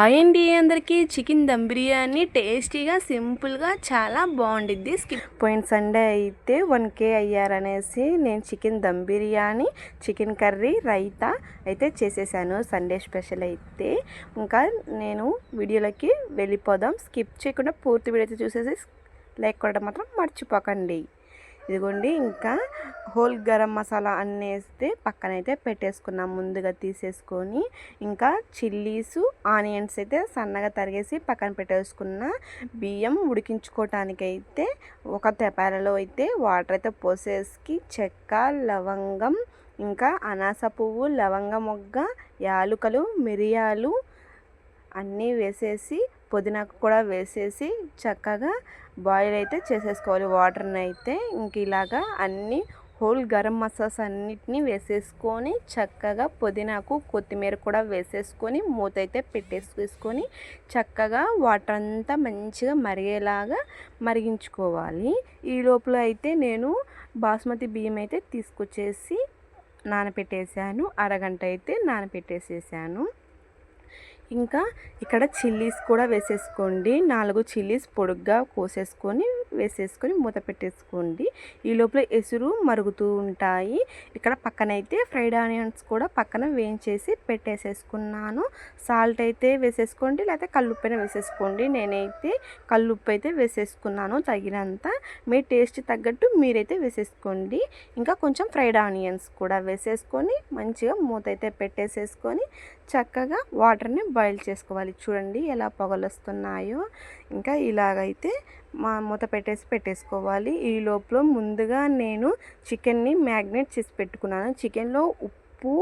Hi అండి అందరికీ. Chicken dum biryani టేస్టీగా సింపుల్గా చాలా బాగుండిద్ది. పోయిన సండే అయితే 1K అయ్యారనేసి నేను chicken dum biryani, chicken curry, raita అయితే చేసేసాను. సండే స్పెషల్ అయితే ఇంకా నేను వీడియోలోకి వెళ్ళిపోదాం. స్కిప్ చేయకుండా పూర్తి వీడియో అయితే చూసేసి లైక్ కొట్టడం మాత్రం మర్చిపోకండి. ఇదిగోండి, ఇంకా హోల్ గరం మసాలా అన్నేస్తే పక్కనైతే పెట్టేసుకున్నాం. ముందుగా తీసేసుకొని ఇంకా చిల్లీసు, ఆనియన్స్ అయితే సన్నగా తరిగేసి పక్కన పెట్టేసుకున్న. బియ్యం ఉడికించుకోవటానికైతే ఒక తెపాలలో అయితే వాటర్ అయితే పోసేసి చెక్క, లవంగం, ఇంకా అనాస పువ్వు, లవంగ మొగ్గ, యాలుకలు, మిరియాలు అన్నీ వేసేసి పుదీనాకు కూడా వేసేసి చక్కగా బాయిల్ అయితే చేసేసుకోవాలి వాటర్ని అయితే. ఇంక ఇలాగా అన్నీ హోల్ గరం మసాలాస్ అన్నిటినీ వేసేసుకొని చక్కగా పుదీనాకు, కొత్తిమీర కూడా వేసేసుకొని మూత అయితే పెట్టేసుకొని చక్కగా వాటర్ అంతా మంచిగా మరిగేలాగా మరిగించుకోవాలి. ఈ లోపల అయితే నేను బాస్మతి బియ్యం అయితే తీసుకొచ్చేసి నానపెట్టేసాను. అరగంట అయితే నానపెట్టేసేసాను. ఇంకా ఇక్కడ చిల్లీస్ కూడా వేసేసుకోండి. 4 చిల్లీస్ పొడుగ్గా కోసేసుకొని వేసేసుకొని మూత పెట్టేసుకోండి. ఈ లోపల ఎసురు మరుగుతూ ఉంటాయి. ఇక్కడ పక్కనైతే ఫ్రైడ్ ఆనియన్స్ కూడా పక్కన వేయించేసి పెట్టేసేసుకున్నాను. సాల్ట్ అయితే వేసేసుకోండి, లేకపోతే కల్లుప్పు అయినా వేసేసుకోండి. నేనైతే కల్లుప్పు అయితే వేసేసుకున్నాను తగినంత. మీ టేస్ట్ తగ్గట్టు మీరైతే వేసేసుకోండి. ఇంకా కొంచెం ఫ్రైడ్ ఆనియన్స్ కూడా వేసేసుకొని మంచిగా మూత అయితే పెట్టేసేసుకొని చక్కగా వాటర్ని బాయిల్ చేసుకోవాలి. చూడండి ఎలా పొగలు వస్తున్నాయో. ఇంకా ఇలాగైతే మూత పెట్టేసుకోవాలి. ఈ లోపల ముందుగా నేను చికెన్ని మ్యాగ్నేట్ చేసి పెట్టుకున్నాను. చికెన్లో ఉప్పు,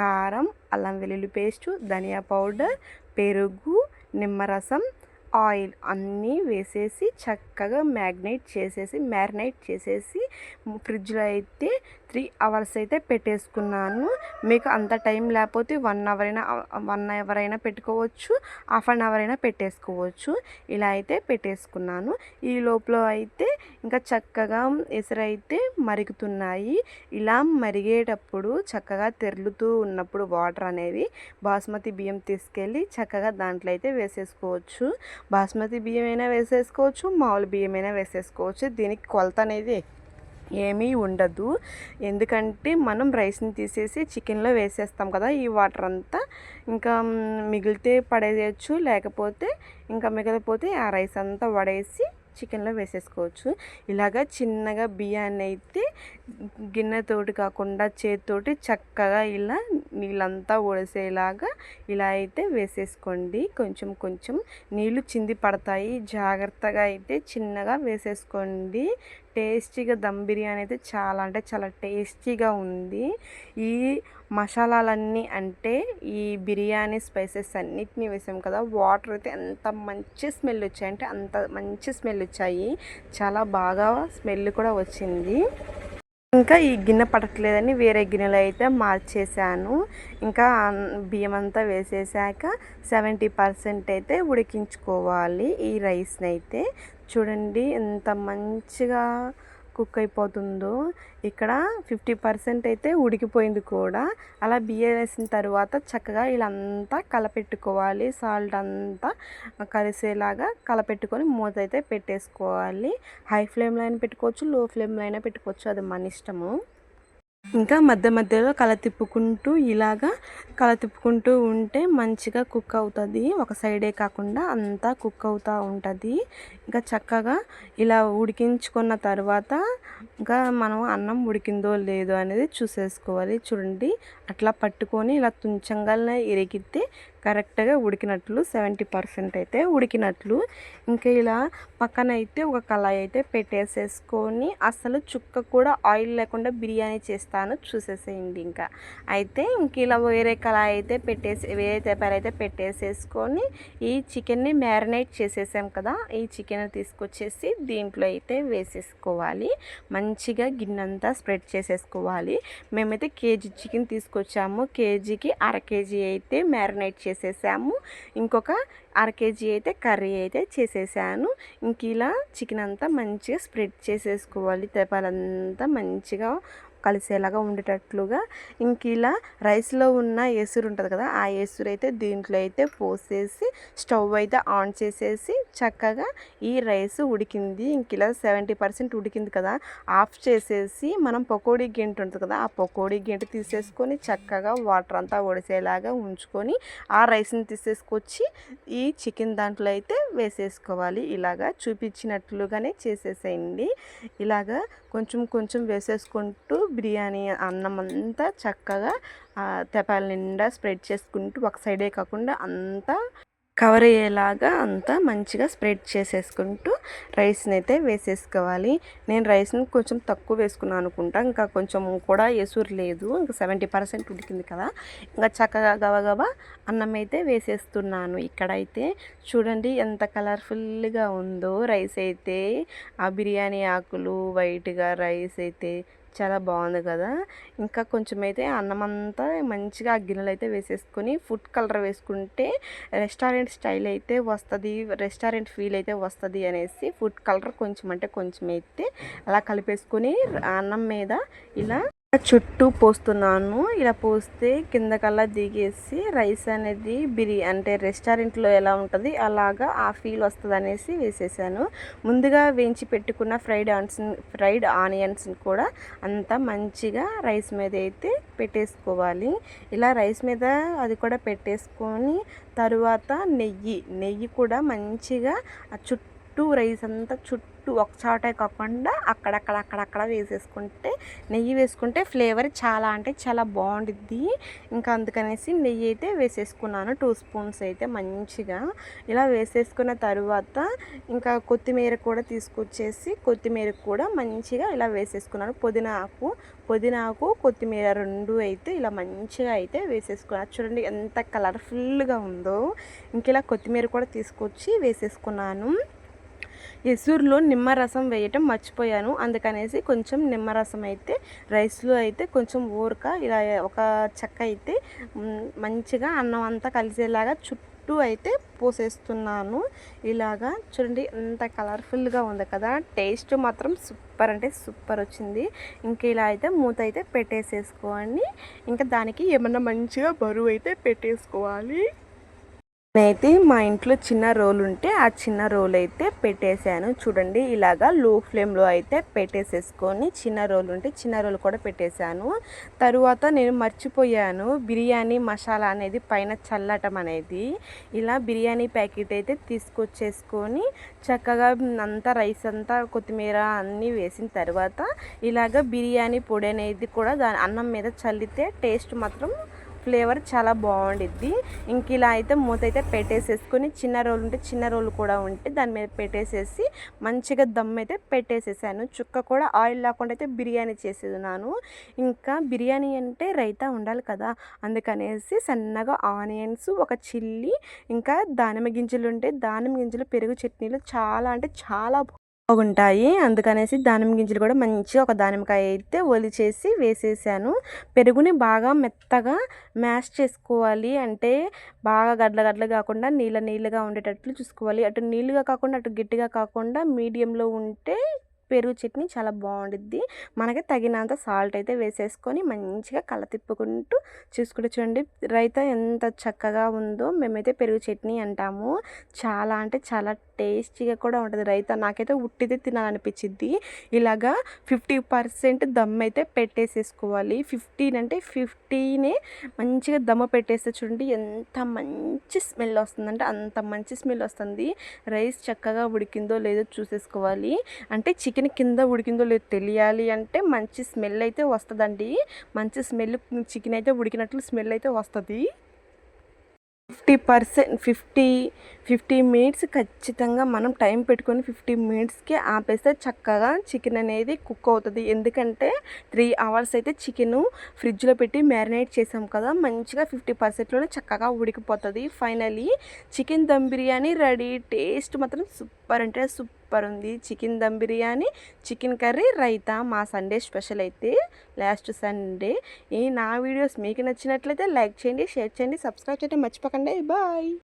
కారం, అల్లం వెల్లుల్లి పేస్టు, ధనియా పౌడర్, పెరుగు, నిమ్మరసం, ఆయిల్ అన్నీ వేసేసి చక్కగా మ్యారినేట్ చేసేసి ఫ్రిడ్జ్లో అయితే 3 అవర్స్ అయితే పెట్టేసుకున్నాను. మీకు అంత టైం లేకపోతే 1 అవర్ అయినా పెట్టుకోవచ్చు, హాఫ్ అన్ అవర్ అయినా పెట్టేసుకోవచ్చు. ఇలా అయితే పెట్టేసుకున్నాను. ఈ లోపల అయితే ఇంకా చక్కగా ఎసరైతే మరుగుతున్నాయి. ఇలా మరిగేటప్పుడు చక్కగా తెరులుతూ ఉన్నప్పుడు వాటర్ అనేది బాస్మతి బియ్యం తీసుకెళ్ళి చక్కగా దాంట్లో అయితే వేసేసుకోవచ్చు. బాస్మతి బియ్యం అయినా వేసేసుకోవచ్చు, మామూలు బియ్యం అయినా వేసేసుకోవచ్చు. దీనికి కొలత అనేది ఏమీ ఉండదు. ఎందుకంటే మనం రైస్ని తీసేసి చికెన్లో వేసేస్తాం కదా, ఈ వాటర్ అంతా ఇంకా మిగిలితే పడేయచ్చు, లేకపోతే ఇంకా మిగిలిపోతే ఆ రైస్ అంతా వడేసి చికెన్లో వేసేసుకోవచ్చు. ఇలాగా చిన్నగా బియ్యాన్ని అయితే గిన్నెతోటి కాకుండా చేతితోటి చక్కగా ఇలా నీళ్ళంతా ఒడిసేలాగా ఇలా అయితే వేసేసుకోండి. కొంచెం కొంచెం నీళ్ళు చింది పడతాయి, జాగ్రత్తగా అయితే చిన్నగా వేసేసుకోండి. టేస్టీగా దమ్ బిర్యానీ అయితే చాలా అంటే చాలా టేస్టీగా ఉంది. ఈ మసాలాలన్నీ అంటే ఈ బిర్యానీ స్పైసెస్ అన్నిటినీ వేసాం కదా, వాటర్ అయితే ఎంత మంచి స్మెల్ వచ్చాయంటే అంత మంచి స్మెల్ వచ్చాయి. చాలా బాగా స్మెల్ కూడా వచ్చింది. ఇంకా ఈ గిన్నె పడట్లేదని వేరే గిన్నెలో అయితే మార్చేసాను. ఇంకా బియ్యం అంతా వేసేసాక 70% అయితే ఉడికించుకోవాలి ఈ రైస్ని అయితే. చూడండి ఎంత మంచిగా కుక్ అయిపోతుందో. ఇక్కడ 50% అయితే ఉడికిపోయింది కూడా. అలా బియ్యం వేసిన తర్వాత చక్కగా ఇలా అంతా కలపెట్టుకోవాలి. సాల్ట్ అంతా కలిసేలాగా కలపెట్టుకొని మూత అయితే పెట్టేసుకోవాలి. హై ఫ్లేమ్లో అయినా పెట్టుకోవచ్చు, లో ఫ్లేమ్లో అయినా పెట్టుకోవచ్చు, అది మన ఇష్టము. ఇంకా మధ్య మధ్యలో కల తిప్పుకుంటూ ఉంటే మంచిగా కుక్ అవుతుంది. ఒక సైడే కాకుండా అంతా కుక్ అవుతూ ఉంటుంది. ఇంకా చక్కగా ఇలా ఉడికించుకున్న తర్వాత ఇంకా మనం అన్నం ఉడికిందో లేదో అనేది చూసేసుకోవాలి. చూడండి, అట్లా పట్టుకొని ఇలా తుంచంగానే ఇరిగితే కరెక్ట్గా ఉడికినట్లు, 70% అయితే ఉడికినట్లు. ఇంకా ఇలా పక్కన అయితే ఒక కళాయి అయితే పెట్టేసేసుకొని అసలు చుక్క కూడా ఆయిల్ లేకుండా బిర్యానీ చేస్తాను, చూసేసేయండి. ఇంకా అయితే ఇంక ఇలా వేరే కళాయి అయితే వేరే తెపాలు అయితే పెట్టేసేసుకొని ఈ చికెన్ని మ్యారినేట్ చేసేసాం కదా, ఈ చికెన్ తీసుకొచ్చేసి దీంట్లో అయితే వేసేసుకోవాలి. మంచిగా గిన్నెంతా స్ప్రెడ్ చేసేసుకోవాలి. మేమైతే కేజీ చికెన్ తీసుకొచ్చాము. కేజీకి 1/2 కేజీ అయితే మ్యారినేట్ చేసేసాము. ఇంకొక 1/2 కేజీ అయితే కర్రీ అయితే చేసేసాను. ఇంక ఇలా చికెన్ అంతా మంచిగా స్ప్రెడ్ చేసేసుకోవాలి. తెపాలంతా మంచిగా కలిసేలాగా ఉండేటట్లుగా ఇంక ఇలా రైస్లో ఉన్న ఎసురు ఉంటుంది కదా, ఆ ఎసురు అయితే దీంట్లో అయితే పోసేసి స్టవ్ అయితే ఆన్ చేసేసి చక్కగా ఈ రైస్ ఉడికింది. ఇంక ఇలా 70% ఉడికింది కదా, ఆఫ్ చేసేసి మనం పకోడీ గెంటు ఉంటుంది కదా, ఆ పకోడీ గెంటు తీసేసుకొని చక్కగా వాటర్ అంతా ఒడిసేలాగా ఉంచుకొని ఆ రైస్ని తీసేసుకొచ్చి ఈ చికెన్ దాంట్లో అయితే వేసేసుకోవాలి. ఇలాగా చూపించినట్లుగానే చేసేసేయండి. ఇలాగా కొంచెం కొంచెం వేసేసుకుంటూ బిర్యానీ అన్నం అంతా చక్కగా తెపాల నిండా స్ప్రెడ్ చేసుకుంటూ ఒక సైడే కాకుండా అంతా కవర్ అయ్యేలాగా అంతా మంచిగా స్ప్రెడ్ చేసేసుకుంటూ రైస్ని అయితే వేసేసుకోవాలి. నేను రైస్ని కొంచెం తక్కువ వేసుకున్నాను అనుకుంటా, ఇంకా కొంచెం కూడా ఎసురు లేదు, ఇంకా 70% ఉడికింది కదా, ఇంకా చక్కగా గబగబా అన్నం అయితే వేసేస్తున్నాను. ఇక్కడైతే చూడండి ఎంత కలర్ఫుల్గా ఉందో రైస్ అయితే, ఆ బిర్యానీ ఆకులు వైట్గా రైస్ అయితే చాలా బాగుంది కదా. ఇంకా కొంచెం అయితే అన్నం అంతా మంచిగా ఆ గిన్నెలు అయితే వేసేసుకొని ఫుడ్ కలర్ వేసుకుంటే రెస్టారెంట్ స్టైల్ అయితే వస్తుంది, రెస్టారెంట్ ఫీల్ అయితే వస్తుంది అనేసి ఫుడ్ కలర్ కొంచెం అంటే కొంచెం అయితే అలా కలిపేసుకొని అన్నం మీద ఇలా చుట్టూ పోస్తున్నాను. ఇలా పోస్తే కిందకల్లా దిగేసి రైస్ అనేది అంటే రెస్టారెంట్లో ఎలా ఉంటుంది అలాగా ఆ ఫీల్ వస్తుంది అనేసి వేసేసాను. ముందుగా వేయించి పెట్టుకున్న ఫ్రైడ్ ఆనియన్స్ని కూడా అంతా మంచిగా రైస్ మీద అయితే పెట్టేసుకోవాలి. ఇలా రైస్ మీద అది కూడా పెట్టేసుకొని తరువాత నెయ్యి కూడా మంచిగా చుట్టూ రైస్ అంతా చుట్టూ ఒకచాటే కాకుండా అక్కడక్కడ వేసేసుకుంటే నెయ్యి వేసుకుంటే ఫ్లేవర్ చాలా అంటే చాలా బాగుండిద్ది. ఇంకా అందుకనేసి నెయ్యి అయితే వేసేసుకున్నాను 2 స్పూన్స్ అయితే మంచిగా. ఇలా వేసేసుకున్న తరువాత ఇంకా కొత్తిమీర కూడా తీసుకొచ్చేసి కొత్తిమీర కూడా మంచిగా ఇలా వేసేసుకున్నాను. పుదీనాకు కొత్తిమీర 2 అయితే ఇలా మంచిగా అయితే వేసేసుకున్నాను. చూడండి ఎంత కలర్ఫుల్గా ఉందో. ఇంక ఇలా కొత్తిమీర కూడా తీసుకొచ్చి వేసేసుకున్నాను. ఎసురులో నిమ్మరసం వేయటం మర్చిపోయాను, అందుకనేసి కొంచెం నిమ్మరసం అయితే రైస్లో అయితే కొంచెం ఊరక ఇలా ఒక చెక్క అయితే మంచిగా అన్నం అంతా కలిసేలాగా చుట్టూ అయితే పోసేస్తున్నాను. ఇలాగా చూడండి ఎంత కలర్ఫుల్గా ఉంది కదా, టేస్ట్ మాత్రం సూపర్ అంటే సూపర్ వచ్చింది. ఇంక ఇలా అయితే మూత అయితే పెట్టేసేసుకోండి. ఇంకా దానికి ఏమన్నా మంచిగా బరువు అయితే పెట్టేసుకోవాలి. నేనైతే మా ఇంట్లో చిన్న రోల్ ఉంటే ఆ చిన్న రోల్ అయితే పెట్టేశాను. చూడండి ఇలాగా లో ఫ్లేమ్లో అయితే పెట్టేసేసుకొని చిన్న రోల్ ఉంటే చిన్న రోల్ కూడా పెట్టేశాను. తరువాత నేను మర్చిపోయాను బిర్యానీ మసాలా అనేది పైన చల్లటం అనేది. ఇలా బిర్యానీ ప్యాకెట్ అయితే తీసుకొచ్చేసుకొని చక్కగా అంతా రైస్ అంతా కొత్తిమీర అన్నీ వేసిన తర్వాత ఇలాగ బిర్యానీ పొడి అనేది కూడా దాని అన్నం మీద చల్లితే టేస్ట్ మాత్రం ఫ్లేవర్ చాలా బాగుండిద్ది. ఇంక ఇలా అయితే మూత అయితే పెట్టేసేసుకొని చిన్న రోలు ఉంటే చిన్న రోలు కూడా ఉంటే దాని మీద పెట్టేసేసి మంచిగా దమ్ అయితే పెట్టేసేసాను. చుక్క కూడా ఆయిల్ లేకుండా అయితే బిర్యానీ చేసేదిన్నాను. ఇంకా బిర్యానీ అంటే రైతా ఉండాలి కదా, అందుకనేసి సన్నగా ఆనియన్స్, ఒక చిల్లీ, ఇంకా దానిమ్మ గింజలు ఉంటే దానిమ్మ గింజలు పెరుగు చట్నీలు చాలా అంటే చాలా బాగుంటాయి. అందుకనేసి దానిమ్మ గింజలు కూడా మంచిగా ఒక దానిమ్మకాయ అయితే ఒలిచేసి వేసేసాను. పెరుగుని బాగా మెత్తగా మ్యాష్ చేసుకోవాలి, అంటే బాగా గడ్డలు కాకుండా నీళ్ళగా ఉండేటట్లు చూసుకోవాలి. అటు నీళ్ళుగా కాకుండా అటు గట్టిగా కాకుండా మీడియంలో ఉంటే పెరుగు చట్నీ చాలా బాగుండిద్ది. మనకి తగినంత సాల్ట్ అయితే వేసేసుకొని మంచిగా కల తిప్పుకుంటూ చూసుకుంటూ చూడండి రైతా ఎంత చక్కగా ఉందో. మేమైతే పెరుగు చట్నీ అంటాము. చాలా అంటే చాలా టేస్టీగా కూడా ఉంటుంది రైతా. నాకైతే ఉట్టిదే తినాలనిపించింది. ఇలాగా 50% దమ్ అయితే పెట్టేసేసుకోవాలి. 15 అంటే 15 మంచిగా దమ్ము పెట్టేస్తే చూడండి ఎంత మంచి స్మెల్ వస్తుందంటే అంత మంచి స్మెల్ వస్తుంది. రైస్ చక్కగా ఉడికిందో లేదో చూసేసుకోవాలి. అంటే చికెన్ కింద ఉడికిందో లేదో తెలియాలి అంటే మంచి స్మెల్ అయితే వస్తుందండి. మంచి స్మెల్ చికెన్ అయితే ఉడికినట్లు స్మెల్ అయితే వస్తుంది. 50 మినిట్స్ ఖచ్చితంగా మనం టైం పెట్టుకొని 50 మినిట్స్కి ఆపేస్తే చక్కగా చికెన్ అనేది కుక్ అవుతుంది. ఎందుకంటే 3 అవర్స్ అయితే చికెన్ ఫ్రిడ్జ్లో పెట్టి మ్యారినేట్ చేసాం కదా, మంచిగా 50%లోనే చక్కగా ఉడికిపోతుంది. Finally chicken dum biryani ready. Taste మాత్రం సూపర్ అంటే సూపర్ ఉంది. Chicken dum biryani, chicken curry, raita మా సండే స్పెషల్ అయితే లాస్ట్ సండే. నా వీడియోస్ మీకు నచ్చినట్లయితే లైక్ చేయండి, షేర్ చేయండి, సబ్స్క్రైబ్ చేయడం మర్చిపోకండి. బాయ్.